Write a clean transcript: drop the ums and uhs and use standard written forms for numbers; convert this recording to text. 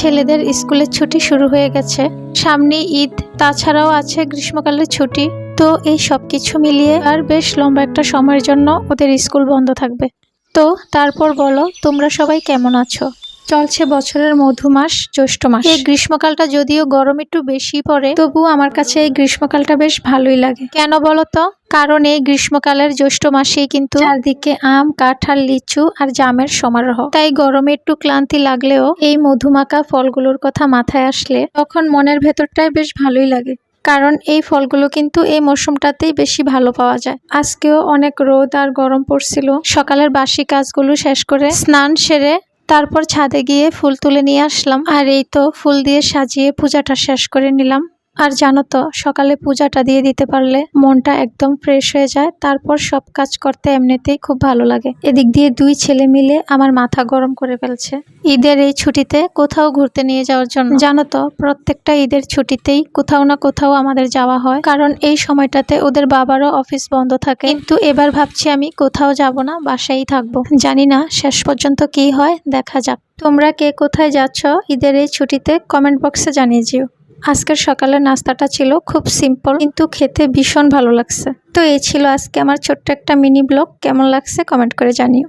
ছেলেদের স্কুলের ছুটি শুরু হয়ে গেছে, সামনে ঈদ, তাছাড়াও আছে গ্রীষ্মকালের ছুটি। তো এই সব কিছু মিলিয়ে আর বেশ লম্বা একটা সময়ের জন্য ওদের স্কুল বন্ধ থাকবে। তো তারপর বলো, তোমরা সবাই কেমন আছো? চলছে বছরের মধুমাস জ্যৈষ্ঠ মাস। এই গ্রীষ্মকালটা যদিও গরম একটু বেশি পড়ে, তবুও আমার কাছে এই গ্রীষ্মকালটা বেশ ভালোই লাগে। কেন বলো তো? কারণ এই গ্রীষ্মকালের জ্যৈষ্ঠ মাসেই কিন্তু চারদিকে আম, কাঁঠাল, লিচু আর জামের সমারোহ। তাই গরমে একটু ক্লান্তি লাগলেও এই মধুমাখা ফলগুলোর কথা মাথায় আসলে তখন মনের ভেতরটাই বেশ ভালোই লাগে। কারণ এই ফলগুলো কিন্তু এই মৌসুমটাতেই বেশি ভালো পাওয়া যায়। আজকেও অনেক রোদ আর গরম পড়ছিল। সকালের বাসি কাজগুলো শেষ করে স্নান সেরে তারপর ছাদে গিয়ে ফুল তুলে নিয়ে আসলাম। আর এই তো ফুল দিয়ে সাজিয়ে পূজাটা শেষ করে নিলাম। আর জানো তো, সকালে পূজাটা দিয়ে দিতে পারলে মনটা একদম ফ্রেশ হয়ে যায়। তারপর সব কাজ করতে এমনিতেই খুব ভালো লাগে। এদিক দিয়ে দুই ছেলে মিলে আমার মাথা গরম করে ফেলছে ঈদের এই ছুটিতে কোথাও ঘুরতে নিয়ে যাওয়ার জন্য। জানো তো, প্রত্যেকটা ঈদের ছুটিতেই কোথাও না কোথাও আমাদের যাওয়া হয়, কারণ এই সময়টাতে ওদের বাবারও অফিস বন্ধ থাকে। কিন্তু এবার ভাবছি আমি কোথাও যাব না, বাসায় থাকবো। জানি না শেষ পর্যন্ত কি হয়, দেখা যাক। তোমরা কে কোথায় যাচ্ছ ঈদের এই ছুটিতে কমেন্ট বক্সে জানিয়ে যেও। আজকের সকালের নাস্তাটা ছিল খুব সিম্পল, কিন্তু খেতে ভীষণ ভালো লাগছে। তো এই ছিল আজকে আমার ছোট্ট একটা মিনি ব্লগ। কেমন লাগছে কমেন্ট করে জানিও।